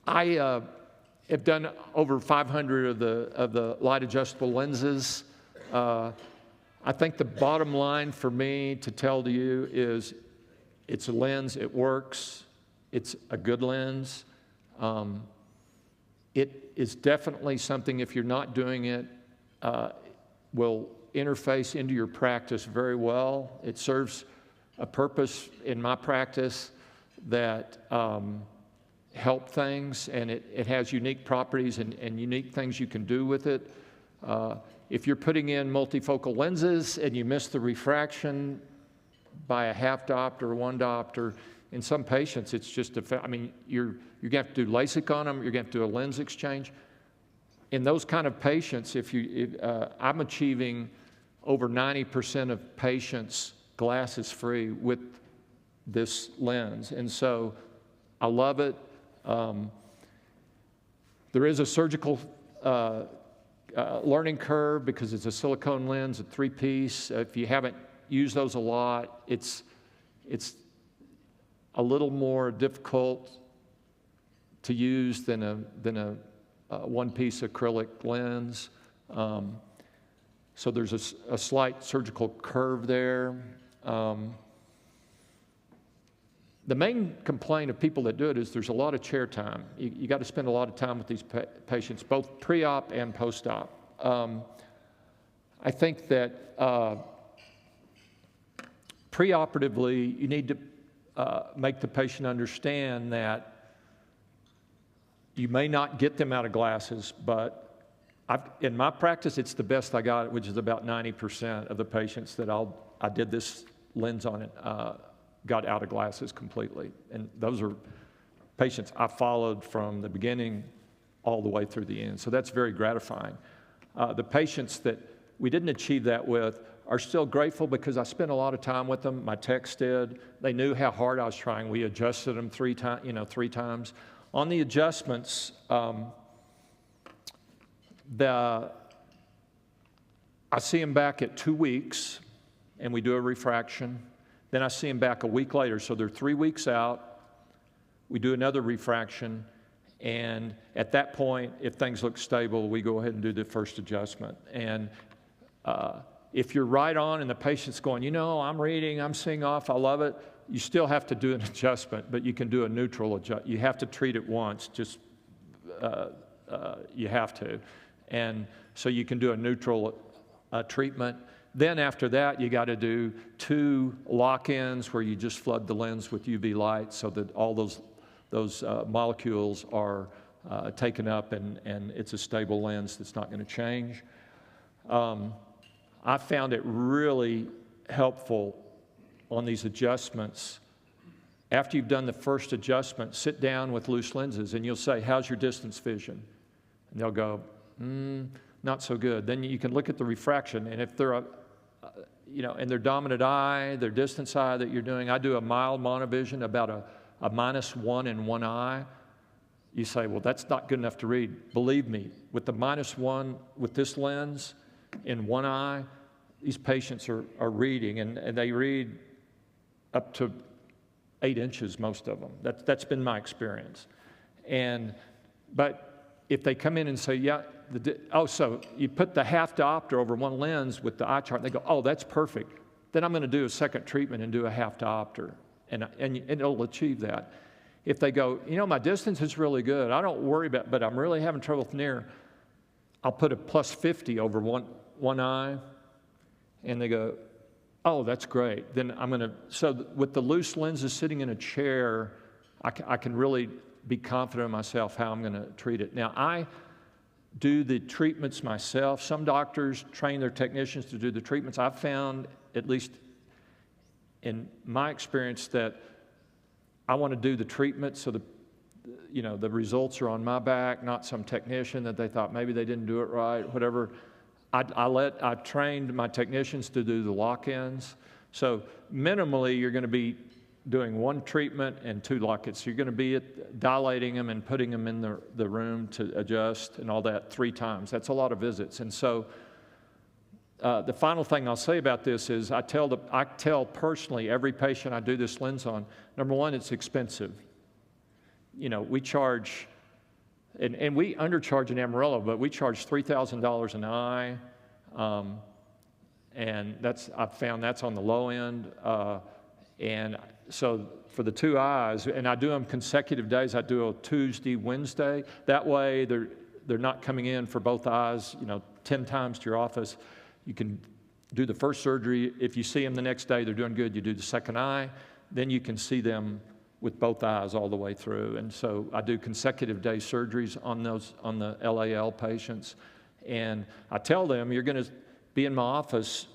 I have done over 500 of the light adjustable lenses. I think the bottom line for me to tell to you is it's a lens, it works, it's a good lens. It is definitely something, if you're not doing it, will interface into your practice very well. It serves a purpose in my practice that help things, and it has unique properties and unique things you can do with it. If you're putting in multifocal lenses and you miss the refraction by a half diopter or 1 diopter, in some patients it's just I mean, you're going to have to do LASIK on them, you're going to have to do a lens exchange. In those kind of patients, I'm achieving over 90% of patients glasses free with this lens, and so I love it. There is a surgical learning curve because it's a silicone lens, a 3-piece. If you haven't used those a lot, it's a little more difficult to use than a 1-piece acrylic lens. So there's a slight surgical curve there. The main complaint of people that do it is there's a lot of chair time. You got to spend a lot of time with these patients, both pre-op and post-op. I think that preoperatively, you need to make the patient understand that you may not get them out of glasses, but in my practice, it's the best I got, which is about 90% of the patients that I did this lens on it got out of glasses completely. And those are patients I followed from the beginning all the way through the end. So that's very gratifying. The patients that we didn't achieve that with are still grateful because I spent a lot of time with them. My techs did. They knew how hard I was trying. We adjusted them 3 times. On the adjustments, I see them back at 2 weeks, and we do a refraction. Then I see them back a week later, so they're 3 weeks out. We do another refraction, and at that point, if things look stable, we go ahead and do the first adjustment. And if you're right on and the patient's going, you know, I'm reading, I'm seeing off, I love it, you still have to do an adjustment, but you can do a neutral adjustment. You have to treat it once, just you have to. And so you can do a neutral treatment. Then after that, you got to do 2 lock-ins where you just flood the lens with UV light so that all those molecules are taken up and it's a stable lens that's not going to change. I found it really helpful on these adjustments. After you've done the first adjustment, sit down with loose lenses and you'll say, how's your distance vision? And they'll go, not so good. Then you can look at the refraction, and if they're in their dominant eye, their distance eye that you're doing, I do a mild monovision, about a -1 in one eye. You say, well, that's not good enough to read. Believe me, with the -1 with this lens in one eye, these patients are reading, and they read up to 8 inches, most of them. That's been my experience. But if they come in and say, yeah, so you put the half diopter over one lens with the eye chart, and they go, oh, that's perfect. Then I'm going to do a second treatment and do a half diopter, and it'll achieve that. If they go, you know, my distance is really good, I don't worry about it, but I'm really having trouble with near, I'll put a +50 over one eye, and they go, oh, that's great. Then so with the loose lenses sitting in a chair, I can really be confident in myself how I'm going to treat it. Now, I do the treatments myself. Some doctors train their technicians to do the treatments. I've found, at least in my experience, that I want to do the treatment so the results are on my back, not some technician that they thought maybe they didn't do it right, whatever. I trained my technicians to do the lock-ins. So minimally, you're going to be doing 1 treatment and 2 lock-ins. So you're going to be dilating them and putting them in the room to adjust and all that 3 times. That's a lot of visits. And so the final thing I'll say about this is I tell personally every patient I do this lens on, number one, it's expensive. You know, we charge And we undercharge in Amarillo, but we charge $3,000 an eye. And I've found that's on the low end. And so for the 2 eyes, and I do them consecutive days. I do a Tuesday, Wednesday. That way they're not coming in for both eyes, 10 times to your office. You can do the first surgery. If you see them the next day, they're doing good. You do the second eye. Then you can see them with both eyes all the way through. And so I do consecutive day surgeries on the LAL patients. And I tell them, you're going to be in my office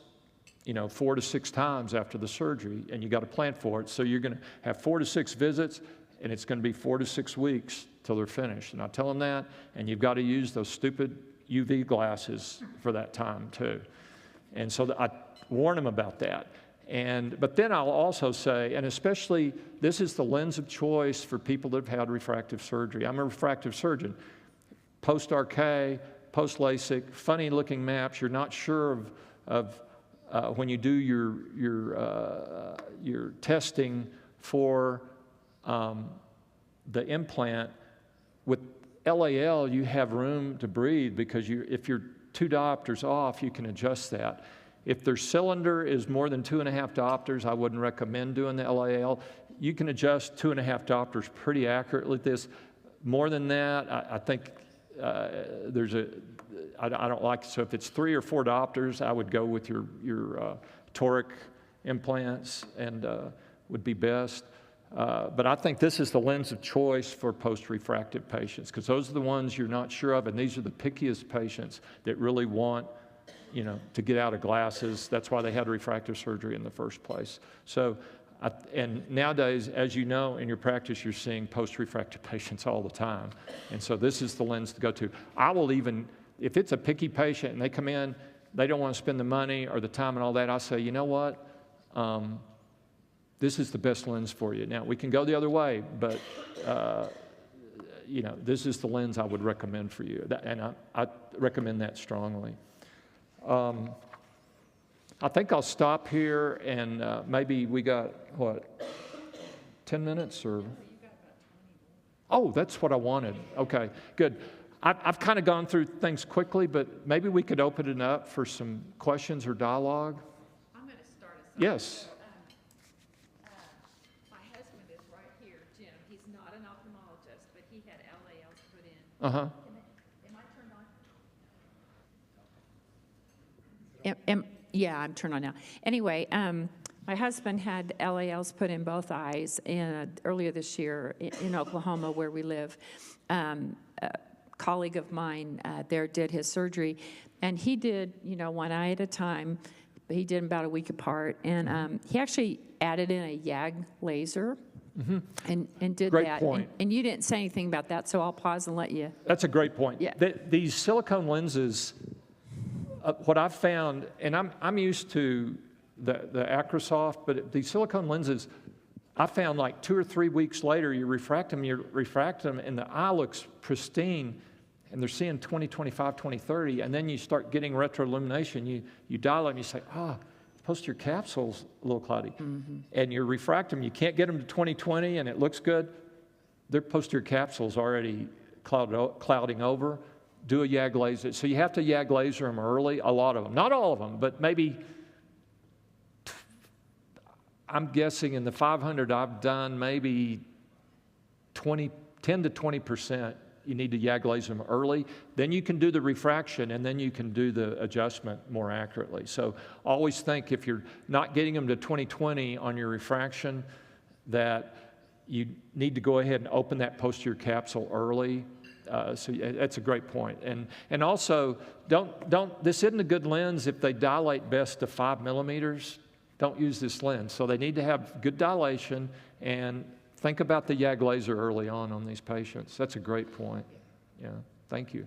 4 to 6 times after the surgery, and you got to plan for it. So you're going to have 4 to 6 visits, and it's going to be 4 to 6 weeks till they're finished. And I tell them that, and you've got to use those stupid UV glasses for that time too. And so I warn them about that. But then I'll also say, and especially this is the lens of choice for people that have had refractive surgery. I'm a refractive surgeon. Post-RK, post-LASIK, funny-looking maps. You're not sure of when you do your testing for the implant. With LAL, you have room to breathe because if you're 2 diopters off, you can adjust that. If their cylinder is more than 2.5 diopters, I wouldn't recommend doing the LAL. You can adjust 2.5 diopters pretty accurately with this. More than that, I think I don't like it. So if it's 3 or 4 diopters, I would go with your toric implants and would be best. But I think this is the lens of choice for post-refractive patients because those are the ones you're not sure of, and these are the pickiest patients that really want to get out of glasses. That's why they had refractive surgery in the first place. So, and nowadays, as you know, in your practice, you're seeing post-refractive patients all the time. And so this is the lens to go to. I will even, if it's a picky patient and they come in, they don't want to spend the money or the time and all that, I say, you know what? This is the best lens for you. Now, we can go the other way, but, this is the lens I would recommend for you. And I recommend that strongly. I think I'll stop here, and maybe we got, 10 minutes or? Oh, that's what I wanted. Okay, good. I've kind of gone through things quickly, but maybe we could open it up for some questions or dialogue. I'm going to start us off. Yes. My husband is right here, Jim. He's not an ophthalmologist, but he had LALs put in. Uh-huh. Am I turned on? Yeah, I'm turned on now. Anyway, my husband had LALs put in both eyes earlier this year in Oklahoma, where we live. A colleague of mine there did his surgery, and he did, 1 eye at a time. He did them about a week apart, and he actually added in a YAG laser. Mm-hmm. and did great that. Point. And you didn't say anything about that, so I'll pause and let you. That's a great point. Yeah. These silicone lenses, what I've found, and I'm used to the Acrosoft, but these silicone lenses, I found like 2 or 3 weeks later, you refract them, and the eye looks pristine, and they're seeing 20, 25, 20, 30, and then you start getting retroillumination. You dilate them, you say, posterior capsule's a little cloudy. Mm-hmm. And you refract them, you can't get them to 20/20, and it looks good. Their posterior capsule's already clouding over. Do a YAG laser. So you have to YAG laser them early, a lot of them. Not all of them, but maybe, I'm guessing in the 500 I've done, maybe 10 to 20%, you need to YAG laser them early. Then you can do the refraction, and then you can do the adjustment more accurately. So always think if you're not getting them to 20/20 on your refraction, that you need to go ahead and open that posterior capsule early. So that's a great point. And also, this isn't a good lens if they dilate best to 5 millimeters. Don't use this lens. So they need to have good dilation, and think about the YAG laser early on these patients. That's a great point. Yeah, thank you.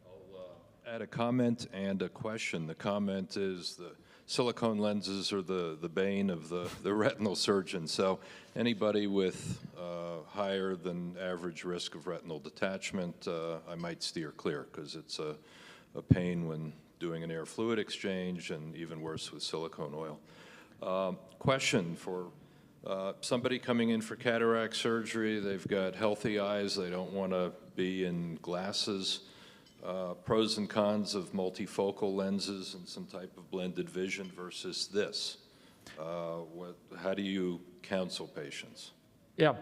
I'll add a comment and a question. The comment is the silicone lenses are the bane of the retinal surgeon. So anybody with higher than average risk of retinal detachment, I might steer clear because it's a pain when doing an air fluid exchange, and even worse with silicone oil. Question for Somebody coming in for cataract surgery, they've got healthy eyes, they don't want to be in glasses. Pros and cons of multifocal lenses and some type of blended vision versus this. How do you counsel patients? Yeah,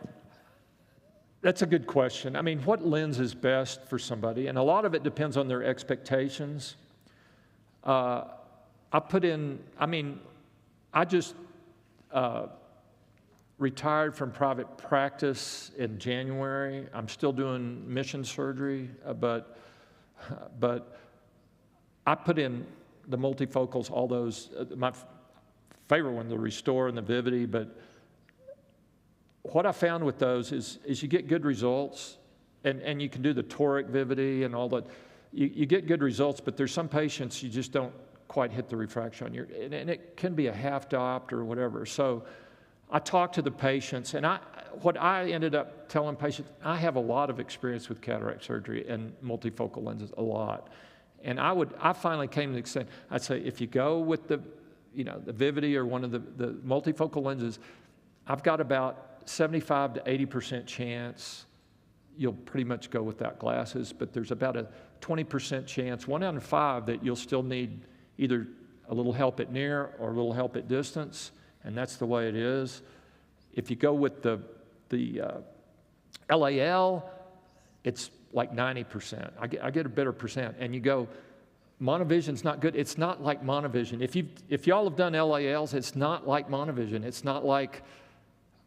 that's a good question. I mean, what lens is best for somebody? And a lot of it depends on their expectations. I just retired from private practice in January. I'm still doing mission surgery, but I put in the multifocals, all those, my favorite one, the Restore and the Vivity, but what I found with those is you get good results, and you can do the toric Vivity and all that. You get good results, but there's some patients you just don't quite hit the refraction on and it can be a half diopter or whatever. So I talked to the patients, and what I ended up telling patients, I have a lot of experience with cataract surgery and multifocal lenses, a lot. And I finally came to the extent, I'd say, if you go with the Vivity or one of the multifocal lenses, I've got about 75 to 80% chance you'll pretty much go without glasses, but there's about a 20% chance, 1 out of 5, that you'll still need either a little help at near or a little help at distance, and that's the way it is. If you go with the LAL, it's like 90%. I get a better percent. And you go, monovision's not good. It's not like monovision. If y'all have done LALs, it's not like monovision. It's not like,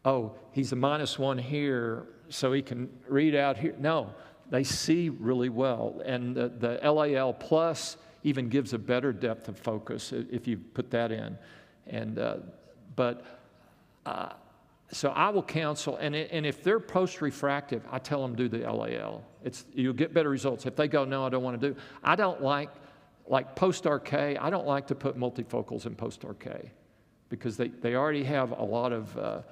oh, he's a -1 here, so he can read out here. No, they see really well. And the LAL Plus even gives a better depth of focus if you put that in. And so I will counsel, and if they're post-refractive, I tell them do the LAL. You'll get better results. If they go, no, I don't want to do, I don't like post-RK, I don't like to put multifocals in post-RK because they already have a lot of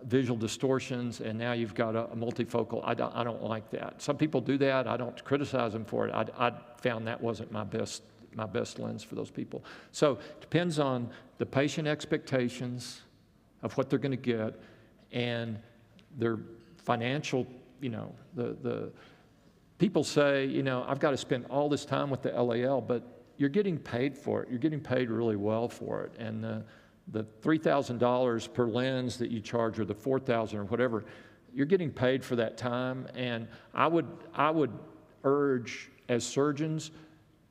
visual distortions, and now you've got a multifocal. I don't like that. Some people do that. I don't criticize them for it. I found that wasn't my best lens for those people. So it depends on the patient expectations of what they're going to get and their financial, the people say, I've got to spend all this time with the LAL, but you're getting paid for it. You're getting paid really well for it. And the $3,000 per lens that you charge, or the $4,000 or whatever, you're getting paid for that time. And I would urge, as surgeons,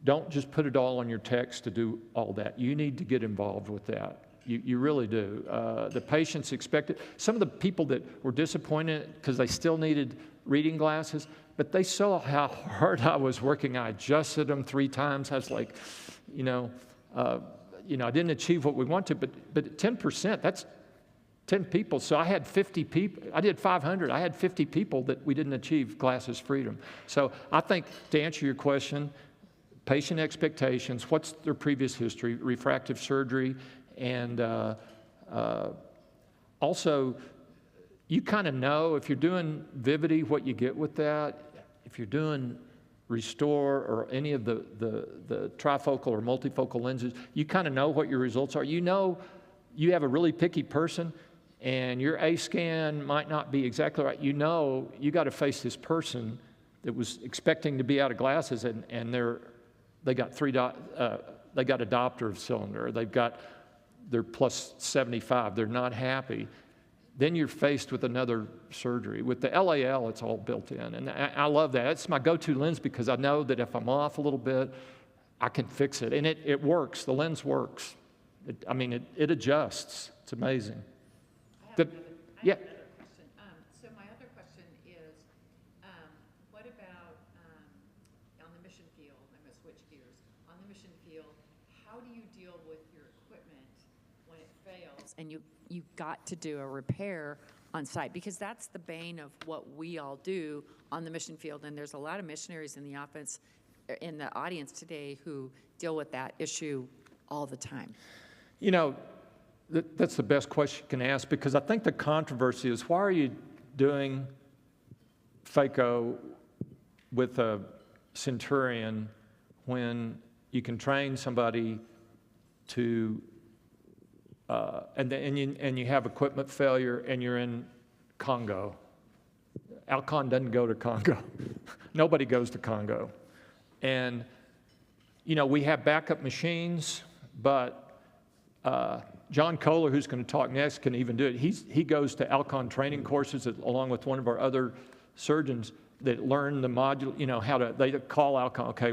don't just put it all on your techs to do all that. You need to get involved with that. You really do. The patients expect it. Some of the people that were disappointed because they still needed reading glasses, but they saw how hard I was working. I adjusted them 3 times. I was like, I didn't achieve what we wanted, but 10%, that's 10 people. So I had 50 people. I did 500. I had 50 people that we didn't achieve glasses freedom. So I think, to answer your question, patient expectations, what's their previous history, refractive surgery, and also you kind of know if you're doing Vivity what you get with that. If you're doing Restore or any of the trifocal or multifocal lenses, you kind of know what your results are. You have a really picky person and your A scan might not be exactly right. You got to face this person that was expecting to be out of glasses and they got they got a diopter of cylinder. They're plus 75. They're not happy. Then you're faced with another surgery. With the LAL, it's all built in. And I love that. It's my go-to lens because I know that if I'm off a little bit, I can fix it. And it works. The lens works. It adjusts. It's amazing. Yeah. So my other question is, what about on the mission field? I'm going to switch gears. On the mission field, how do you deal with your equipment when it fails and you've got to do a repair on site? Because that's the bane of what we all do on the mission field, and there's a lot of missionaries in the audience today who deal with that issue all the time. That's the best question you can ask, because I think the controversy is, why are you doing phaco with a centurion when you can train somebody to and you have equipment failure and you're in Congo. Alcon doesn't go to Congo. Nobody goes to Congo. And, you know, we have backup machines, but John Kohler, who's going to talk next, can even do it. He goes to Alcon training courses along with one of our other surgeons that learn the module, you know, how to, they call Alcon, okay,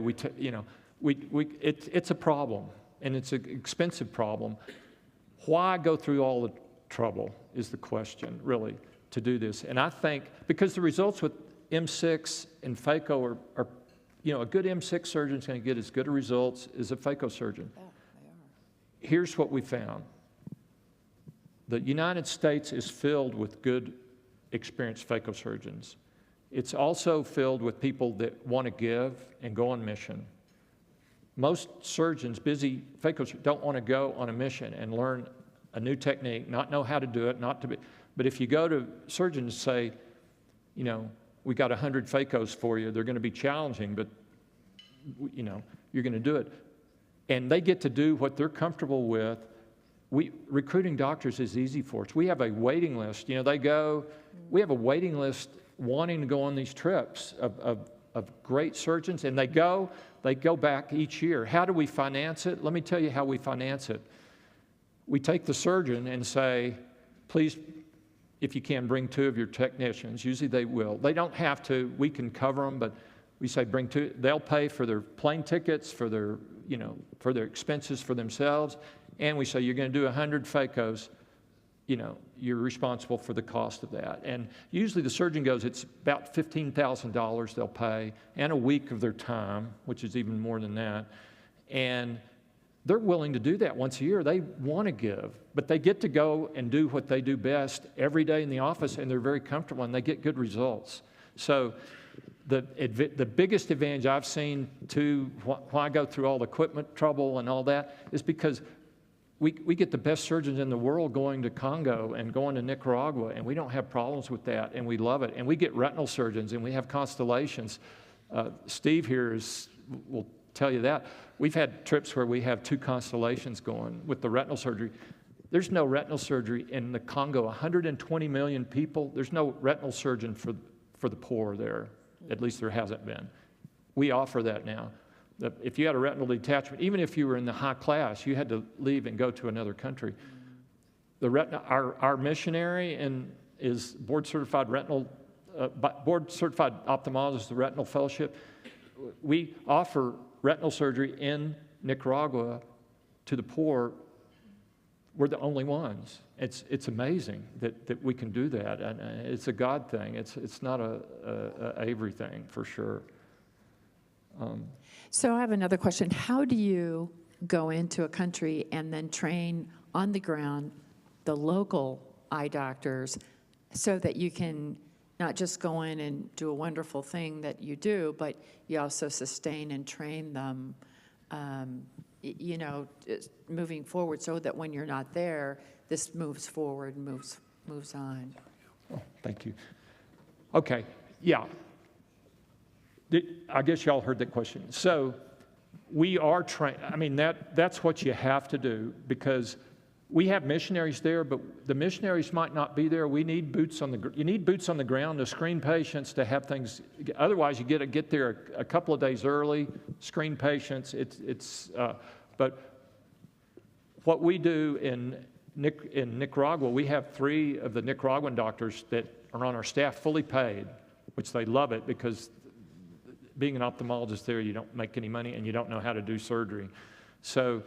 it's a problem, and it's an expensive problem. Why go through all the trouble is the question, really, to do this. And I think, because the results with M6 and phaco are you know, a good M6 surgeon is going to get as good a results as a phaco surgeon. Yeah, they are. Here's what we found. The United States is filled with good, experienced phaco surgeons. It's also filled with people that want to give and go on mission. Most surgeons, busy phaco surgeons, don't want to go on a mission and learn a new technique, not know how to do it, not to be. But if you go to surgeons and say, you know, we got 100 phacos for you, they're going to be challenging, but, you know, you're going to do it. And they get to do what they're comfortable with. Recruiting doctors is easy for us. We have a waiting list. You know, we have a waiting list wanting to go on these trips of great surgeons, and they go back each year. How do we finance it? Let me tell you how we finance it. We take the surgeon and say, please, if you can, bring 2 of your technicians. Usually they will. They don't have to. We can cover them, but we say bring 2. They'll pay for their plane tickets, for their, you know, for their expenses for themselves. And we say, you're going to do 100 phacos. You know, you're responsible for the cost of that. And usually the surgeon goes, it's about $15,000 they'll pay, and a week of their time, which is even more than that. And they're willing to do that once a year. They want to give, but they get to go and do what they do best every day in the office, and they're very comfortable, and they get good results. So the biggest advantage I've seen to why I go through all the equipment trouble and all that is because we get the best surgeons in the world going to Congo and going to Nicaragua, and we don't have problems with that, and we love it. And we get retinal surgeons, and we have constellations. Steve here will tell you that. We've had trips where we have 2 constellations going with the retinal surgery. There's no retinal surgery in the Congo. 120 million people, there's no retinal surgeon for the poor there. At least there hasn't been. We offer that now. If you had a retinal detachment, even if you were in the high class, you had to leave and go to another country. Our missionary is board-certified board-certified ophthalmologist, the Retinal Fellowship. We offer retinal surgery in Nicaragua to the poor. We're the only ones. It's amazing that we can do that, and it's a God thing. It's not a Avery thing for sure. So I have another question. How do you go into a country and then train on the ground the local eye doctors so that you can not just go in and do a wonderful thing that you do, but you also sustain and train them, you know, moving forward so that when you're not there, this moves forward and moves on? Oh, thank you. Okay, yeah. I guess y'all heard that question. So we are trained. I mean, that's what you have to do, because we have missionaries there, but the missionaries might not be there. We need boots on the. You need boots on the ground to screen patients, to have things. Otherwise, you get there a couple of days early, screen patients. But what we do in Nicaragua, we have 3 of the Nicaraguan doctors that are on our staff, fully paid, which they love it, because being an ophthalmologist there, you don't make any money and you don't know how to do surgery. So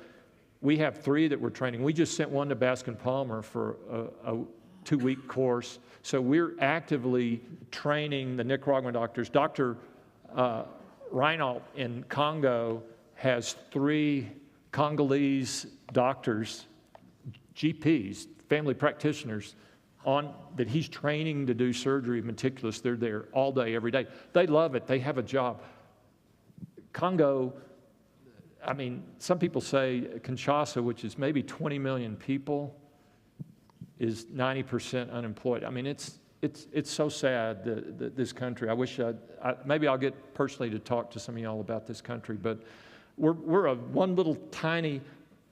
we have 3 that we're training. We just sent one to Baskin Palmer for a 2-week course. So we're actively training the Nicaraguan doctors. Dr. Reinald in Congo has 3 Congolese doctors, GPs, family practitioners, that he's training to do surgery meticulous. They're there all day, every day. They love it. They have a job. Congo, I mean, some people say Kinshasa, which is maybe 20 million people, is 90% unemployed. I mean, it's so sad that this country. I wish maybe I'll get personally to talk to some of y'all about this country, but we're one little tiny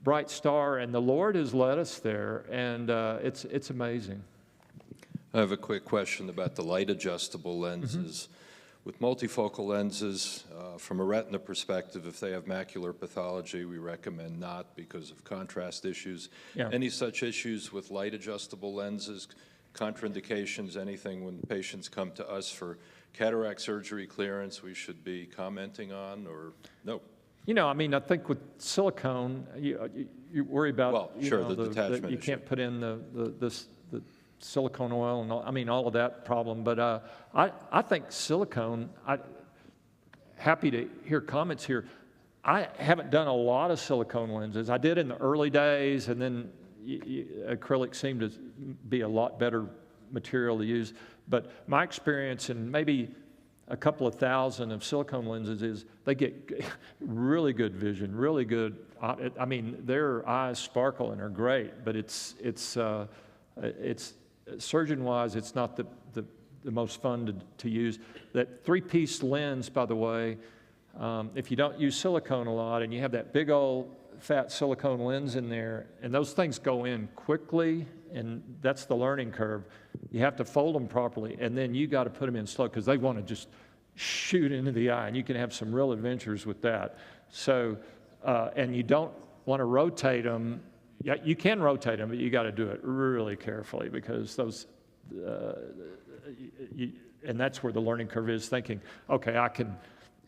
bright star, and the Lord has led us there, and it's amazing. I have a quick question about the light adjustable lenses. With multifocal lenses, from a retina perspective, if they have macular pathology, we recommend not because of contrast issues. Yeah. Any such issues with light adjustable lenses, contraindications, anything when patients come to us for cataract surgery clearance we should be commenting on, or no? You know, I mean, I think with silicone, you worry about, Well, sure, the detachment you issue. can't put in the silicone oil and all of that problem. But I think silicone, happy to hear comments here. I haven't done a lot of silicone lenses. I did in the early days, and then acrylic seemed to be a lot better material to use. But my experience, and maybe a couple of thousand of silicone lenses, is they get really good vision, really good. I mean, their eyes sparkle and are great, but it's surgeon-wise, it's not the most fun to use. That three-piece lens, by the way, if you don't use silicone a lot and you have that big old fat silicone lens in there, and those things go in quickly, and that's the learning curve. You have to fold them properly, and then you got to put them in slow because they want to just shoot into the eye, and you can have some real adventures with that. So, and you don't want to rotate them. Yeah, you can rotate them, but you got to do it really carefully because those, and that's where the learning curve is, thinking, okay, I can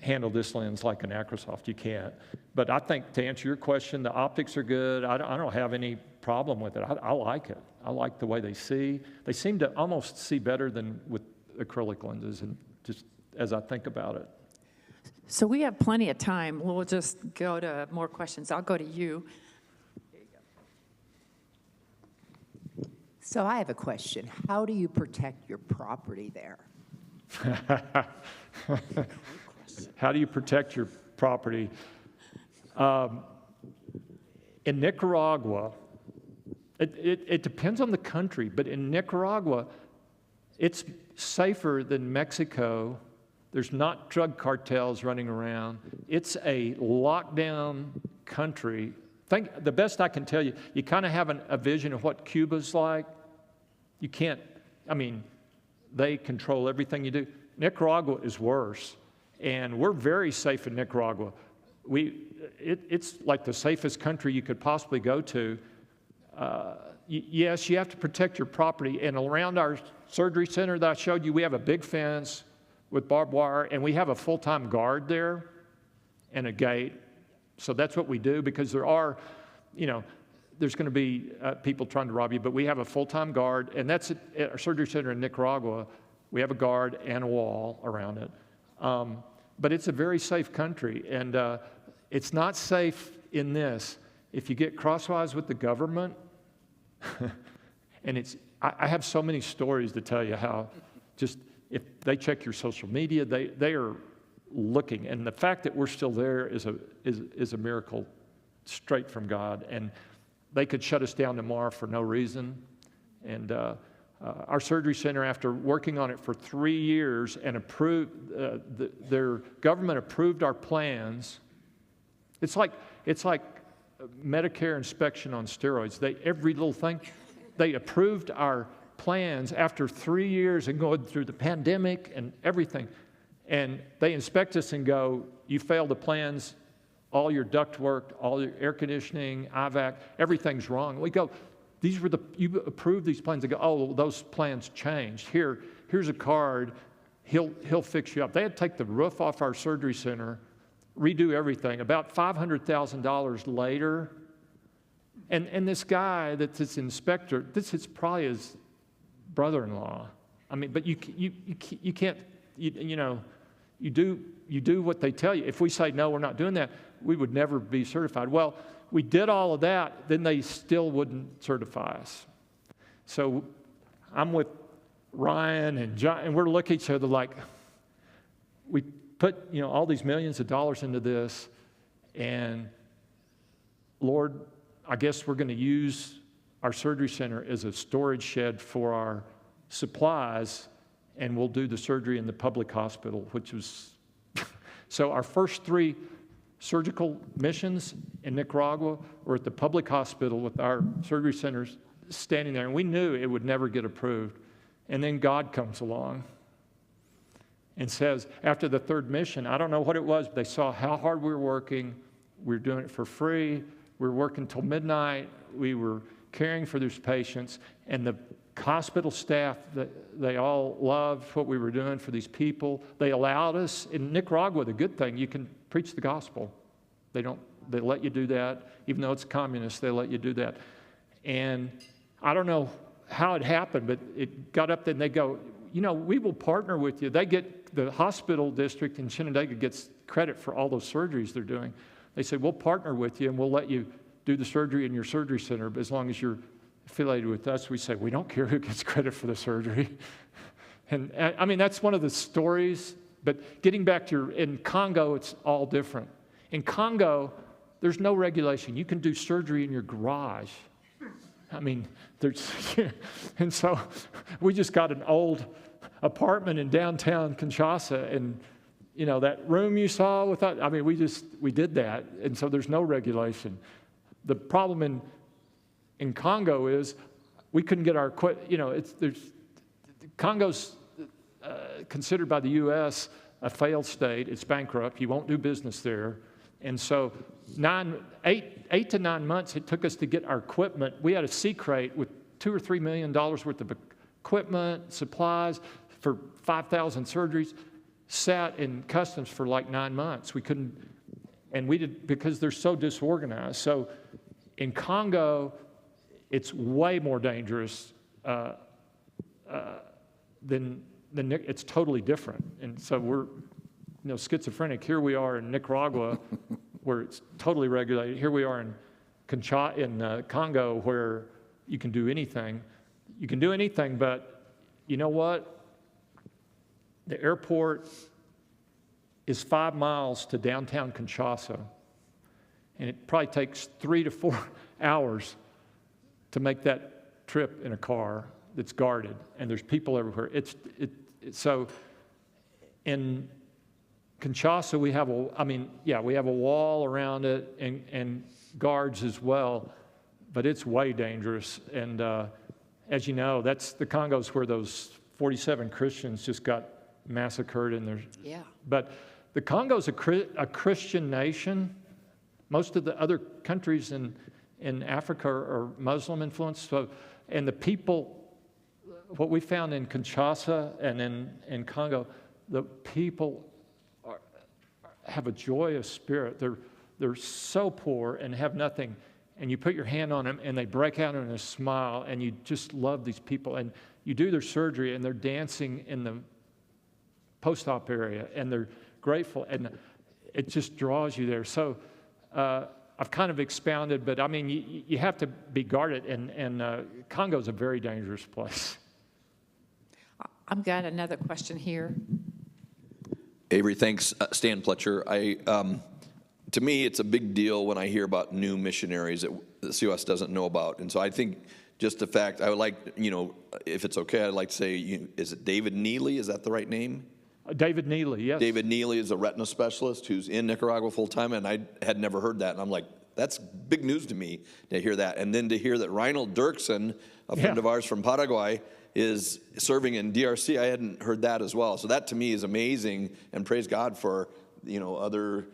handle this lens like an Acrosoft. You can't. But I think to answer your question, the optics are good. I don't have any problem with it. I like it. I like the way they see. They seem to almost see better than with acrylic lenses, and just as I think about it. So we have plenty of time. We'll just go to more questions. I'll go to you. So I have a question. How do you protect your property there? How do you protect your property? In Nicaragua, it depends on the country, but in Nicaragua, it's safer than Mexico. There's not drug cartels running around. It's a lockdown country. The best I can tell you, you kind of have a vision of what Cuba's like. You can't, I mean, they control everything you do. Nicaragua is worse, and we're very safe in Nicaragua. It's like the safest country you could possibly go to. Yes, you have to protect your property, and around our surgery center that I showed you, we have a big fence with barbed wire, and we have a full-time guard there and a gate. So that's what we do, because there are, there's going to be people trying to rob you, but we have a full-time guard, and that's at our surgery center in Nicaragua. We have a guard and a wall around it. But it's a very safe country, and it's not safe in this. If you get crosswise with the government, and I have so many stories to tell you how just if they check your social media, they are looking, and the fact that we're still there is a miracle straight from God. And they could shut us down tomorrow for no reason. And our surgery center, after working on it for 3 years and their government approved our plans. It's like Medicare inspection on steroids. Every little thing, they approved our plans after 3 years and going through the pandemic and everything. And they inspect us and go, you failed the plans, all your duct work, all your air conditioning, IVAC, everything's wrong. We go, you approved these plans. They go, oh, those plans changed. Here's a card, he'll fix you up. They had to take the roof off our surgery center, redo everything. About $500,000 later, and this guy that's this inspector, this is probably his brother-in-law. I mean, but you can't, you do what they tell you. If we say, no, we're not doing that, we would never be certified. Well, we did all of that, then they still wouldn't certify us. So I'm with Ryan and John, and we're looking at each other like, we put all these millions of dollars into this, and Lord, I guess we're going to use our surgery center as a storage shed for our supplies, and we'll do the surgery in the public hospital, which was, so our first 3 surgical missions in Nicaragua or at the public hospital with our surgery centers standing there, and we knew it would never get approved. And then God comes along and says, after the third mission, I don't know what it was, but they saw how hard we were working. We were doing it for free. We were working till midnight. We were caring for those patients. And the hospital staff, they all loved what we were doing for these people. They allowed us, in Nicaragua, the good thing, you can preach the gospel. They let you do that. Even though it's communist, they let you do that. And I don't know how it happened, but it got up there and they go, we will partner with you. The hospital district in Shenandoah gets credit for all those surgeries they're doing. They said, we'll partner with you and we'll let you do the surgery in your surgery center, but as long as you're affiliated with us. We say, we don't care who gets credit for the surgery. And I mean, that's one of the stories, but getting back to in Congo, it's all different. In Congo, there's no regulation. You can do surgery in your garage. I mean, and so we just got an old apartment in downtown Kinshasa, and that room you saw we did that, and so there's no regulation. The problem in Congo is we couldn't get our Congo's considered by the U.S. a failed state. It's bankrupt. You won't do business there, and so 8 to 9 months it took us to get our equipment. We had a sea crate with $2 or $3 million worth of equipment, supplies for 5,000 surgeries, sat in customs for like 9 months. We couldn't, and we did because they're so disorganized. So in Congo, it's way more dangerous than it's totally different. And so we're schizophrenic. Here we are in Nicaragua, where it's totally regulated. Here we are in Congo, where you can do anything. You can do anything, but you know what? The airport is 5 miles to downtown Kinshasa, and it probably takes 3 to 4 hours to make that trip in a car that's guarded, and there's people everywhere. So in Kinshasa, we have a wall around it and guards as well, but it's way dangerous. And as you know, that's the Congo's where those 47 Christians just got massacred. But the Congo's a Christian nation. Most of the other countries in Africa are Muslim influenced. So, and the people, what we found in Kinshasa and in Congo, the people have a joyous spirit. They're so poor and have nothing, and you put your hand on them and they break out in a smile, and you just love these people. And you do their surgery and they're dancing in the post-op area and they're grateful, and it just draws you there. So I've kind of expounded, but I mean, you have to be guarded, and Congo's a very dangerous place. I've got another question here. Avery, thanks. Stan Pletcher. To me, it's a big deal when I hear about new missionaries that the COS doesn't know about. And so I think just the fact, I would like, if it's okay, I'd like to say, is it David Neely? Is that the right name? David Neely, yes. David Neely is a retina specialist who's in Nicaragua full-time, and I had never heard that. And I'm like, that's big news to me to hear that. And then to hear that Reinhold Dirksen, a friend of ours from Paraguay, is serving in DRC. I hadn't heard that as well. So that to me is amazing, and praise God for other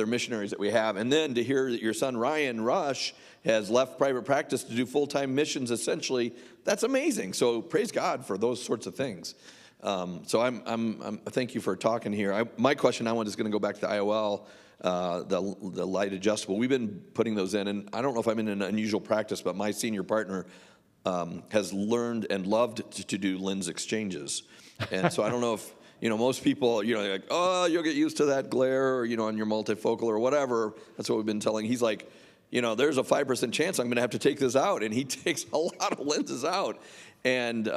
missionaries that we have. And then to hear that your son Ryan Rush has left private practice to do full-time missions, essentially, that's amazing. So praise God for those sorts of things. So I'm thank you for talking here. My question is going to go back to the IOL, the light adjustable. We've been putting those in, and I don't know if I'm in an unusual practice, but my senior partner has learned and loved to do lens exchanges. And so I don't know if, most people, they're like, oh, you'll get used to that glare, or, on your multifocal or whatever. That's what we've been telling. He's like, there's a 5% chance I'm going to have to take this out. And he takes a lot of lenses out. And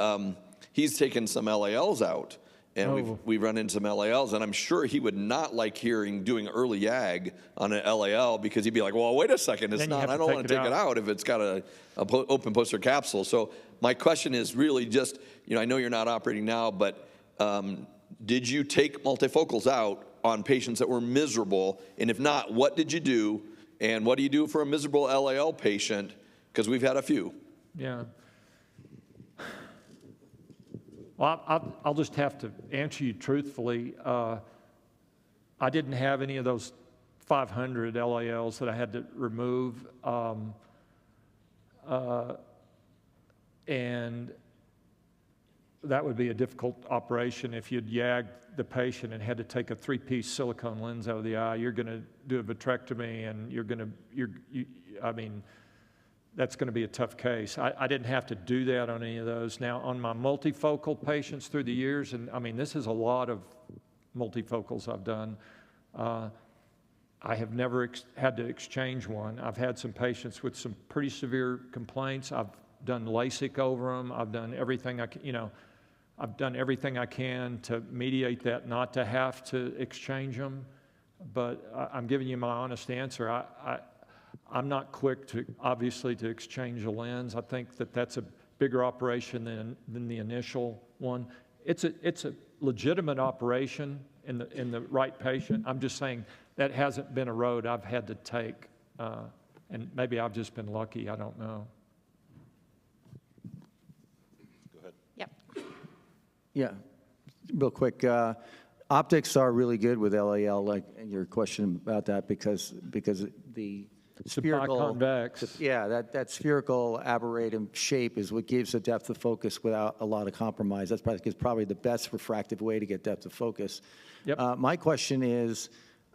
he's taken some LALs out. And we've run into some LALs, and I'm sure he would not like doing early YAG on an LAL, because he'd be like, well, wait a second, I don't want to take it out if it's got an open posterior capsule. So my question is really just, I know you're not operating now, but did you take multifocals out on patients that were miserable? And if not, what did you do? And what do you do for a miserable LAL patient? Because we've had a few. Yeah. Well, I'll just have to answer you truthfully. I didn't have any of those 500 LALs that I had to remove. And that would be a difficult operation if you'd yagged the patient and had to take a 3-piece silicone lens out of the eye. You're going to do a vitrectomy, and I mean, that's going to be a tough case. I didn't have to do that on any of those. Now, on my multifocal patients through the years, and I mean, this is a lot of multifocals I've done, I have never had to exchange one. I've had some patients with some pretty severe complaints. I've done LASIK over them. I've done everything I've done everything I can to mediate that, not to have to exchange them. But I'm giving you my honest answer. I'm not quick to, obviously, to exchange a lens. I think that that's a bigger operation than the initial one. It's a legitimate operation in the right patient. I'm just saying that hasn't been a road I've had to take, and maybe I've just been lucky. I don't know. Go ahead. Yep. Yeah, real quick. Optics are really good with LAL, like your question about that, because the spherical, biconvex. yeah, that spherical aberrated shape is what gives a depth of focus without a lot of compromise. That's probably the best refractive way to get depth of focus. Yep. My question is,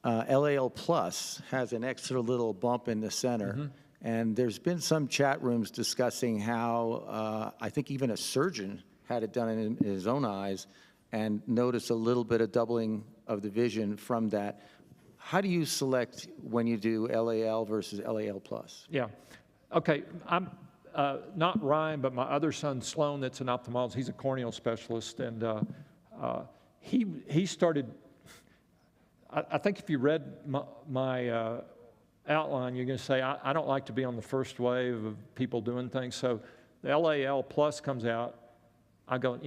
LAL Plus has an extra little bump in the center, and there's been some chat rooms discussing how I think even a surgeon had it done in his own eyes and noticed a little bit of doubling of the vision from that. How do you select when you do LAL versus LAL Plus? Yeah. Okay. I'm not Ryan, but my other son, Sloan, that's an ophthalmologist. He's a corneal specialist, and he started. I think if you read my outline, you're going to say I don't like to be on the first wave of people doing things. So the LAL Plus comes out. I go,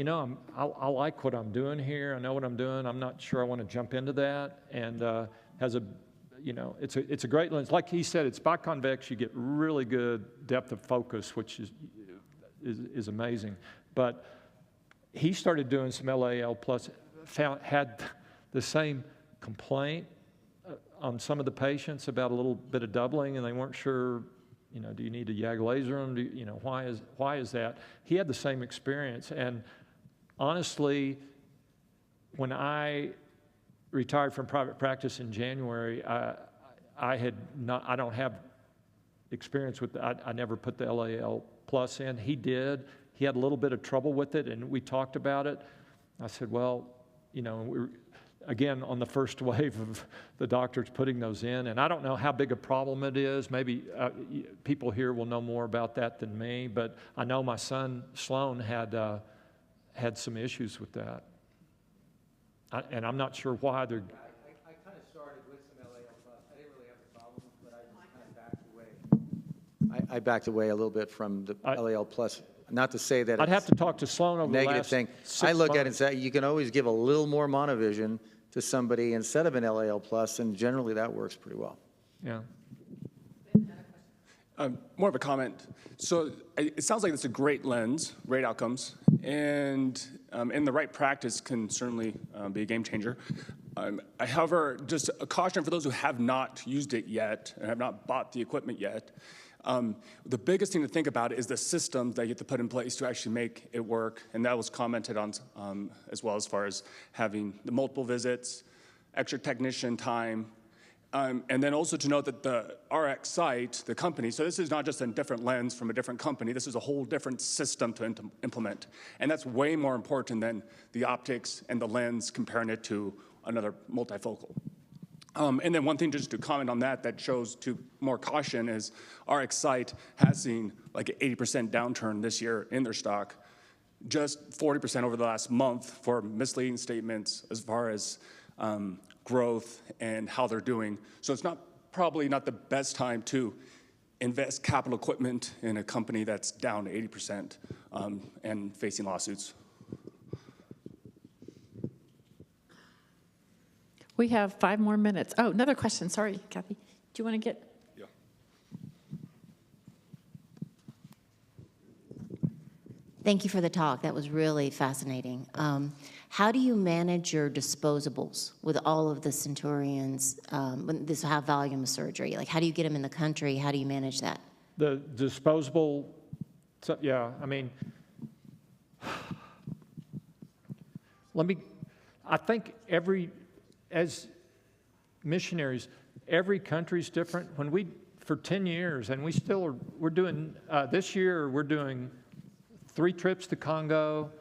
I like what I'm doing here. I know what I'm doing. I'm not sure I want to jump into that. And has a, it's a great lens. Like he said, it's biconvex. You get really good depth of focus, which is amazing. But he started doing some LAL Plus, had the same complaint on some of the patients about a little bit of doubling, and they weren't sure. Do you need to YAG laser them? Why is that? He had the same experience, and honestly, when I retired from private practice in January, I don't have experience with that. I never put the LAL Plus in. He did. He had a little bit of trouble with it, and we talked about it. I said, well, we're again on the first wave of the doctors putting those in, and I don't know how big a problem it is. Maybe people here will know more about that than me, but I know my son Sloan had some issues with that, and I'm not sure why they're. I kind of started with some LAL Plus. I didn't really have a problem, but I just kind of backed away. I backed away a little bit from the LAL Plus. Not to say that I'd have to talk to Sloan over the negative last thing. 6 I look at it and months. say you can always give a little more monovision to somebody instead of an LAL Plus, and generally that works pretty well. Yeah. More of a comment. So it sounds like it's a great lens, great outcomes, and in the right practice can certainly be a game changer. However, just a caution for those who have not used it yet and have not bought the equipment yet. The biggest thing to think about is the systems that you have to put in place to actually make it work, and that was commented on as well, as far as having the multiple visits, extra technician time, and then also to note that the RX site, the company, so this is not just a different lens from a different company, this is a whole different system to implement, and that's way more important than the optics and the lens comparing it to another multifocal. And then one thing just to comment on that shows to more caution is RX site has seen like an 80% downturn this year in their stock, just 40% over the last month for misleading statements as far as growth and how they're doing. So it's probably not the best time to invest capital equipment in a company that's down 80% and facing lawsuits. We have 5 more minutes. Oh, another question. Sorry, Kathy. Do you want to get? Yeah. Thank you for the talk. That was really fascinating. How do you manage your disposables with all of the centurions, this high volume of surgery? Like, how do you get them in the country? How do you manage that? The disposable, yeah, I mean, I think as missionaries, every country's different. For 10 years, and we're doing, this year, we're doing 3 trips to Congo,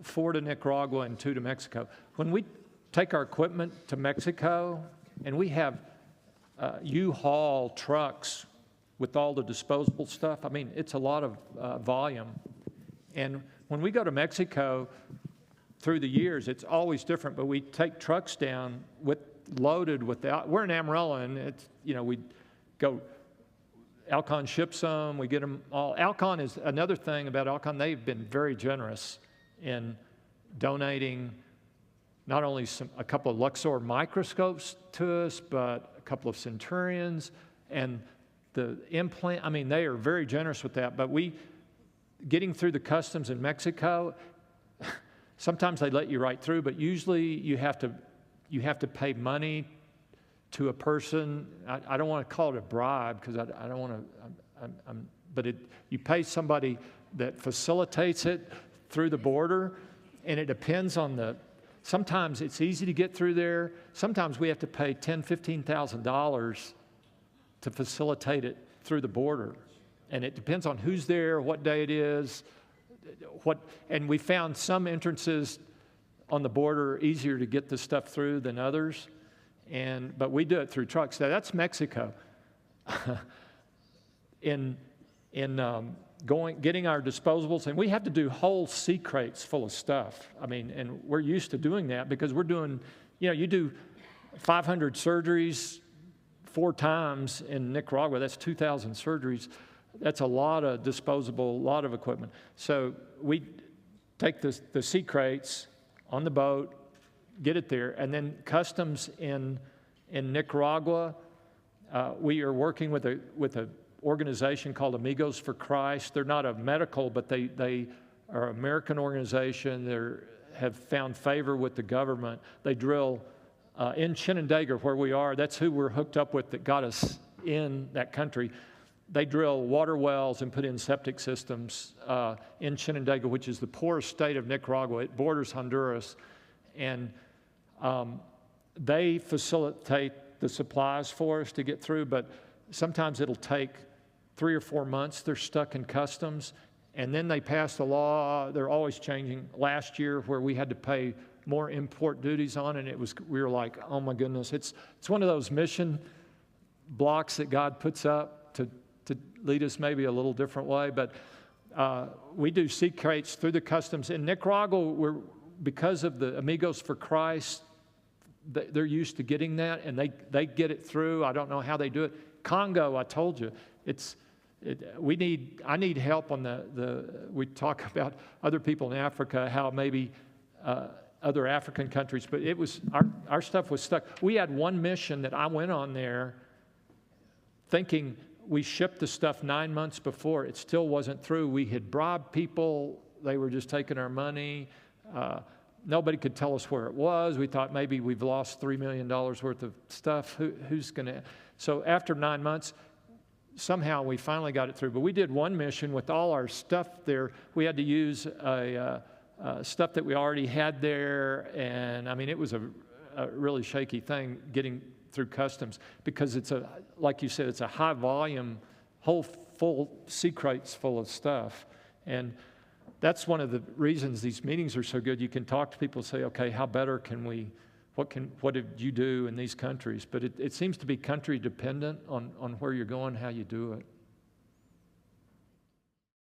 4 to Nicaragua, and 2 to Mexico. When we take our equipment to Mexico, and we have U-Haul trucks with all the disposable stuff, I mean, it's a lot of volume. And when we go to Mexico, through the years, it's always different, but we take trucks down loaded with we're in Amarillo, and it's, we go, Alcon ships them, we get them all. Alcon is another thing about Alcon, they've been very generous in donating not only a couple of Luxor microscopes to us, but a couple of Centurions, and the implant, I mean, they are very generous with that, but getting through the customs in Mexico, sometimes they let you right through, but usually you have to pay money to a person. I don't want to call it a bribe because I don't want to, but you pay somebody that facilitates it through the border, and it depends on sometimes it's easy to get through there. Sometimes we have to pay $10,000, $15,000 to facilitate it through the border. And it depends on who's there, what day it is, and we found some entrances on the border easier to get the stuff through than others, but we do it through trucks. Now, that's Mexico. Getting our disposables, and we have to do whole sea crates full of stuff. I mean, and we're used to doing that because we're doing, you do 500 surgeries 4 times in Nicaragua. That's 2,000 surgeries. That's a lot of disposable, a lot of equipment. So we take the sea crates on the boat, get it there, and then customs in Nicaragua, we are working with a organization called Amigos for Christ. They're not a medical, but they are an American organization. They have found favor with the government. They drill in Chinandega, where we are. That's who we're hooked up with that got us in that country. They drill water wells and put in septic systems in Chinandega, which is the poorest state of Nicaragua. It borders Honduras. And they facilitate the supplies for us to get through, but sometimes it'll take 3 or 4 months. They're stuck in customs. And then they passed a law, they're always changing, last year where we had to pay more import duties on, and we were like, oh my goodness. It's one of those mission blocks that God puts up to lead us maybe a little different way, but we do sea crates through the customs. In Nicaragua, because of the Amigos for Christ, they're used to getting that, and they get it through. I don't know how they do it. Congo, I told you, I need help on we talk about other people in Africa, how maybe other African countries, but our stuff was stuck. We had one mission that I went on there thinking we shipped the stuff 9 months before. It still wasn't through. We had bribed people. They were just taking our money. Nobody could tell us where it was. We thought maybe we've lost $3 million worth of stuff. Who's going to? So after 9 months, somehow we finally got it through. But we did one mission with all our stuff there. We had to use stuff that we already had there. And I mean, it was a really shaky thing getting through customs because like you said, it's a high volume, full sea crates full of stuff. And that's one of the reasons these meetings are so good. You can talk to people and say, okay, how better can we, what did you do in these countries? But it seems to be country dependent on where you're going, how you do it.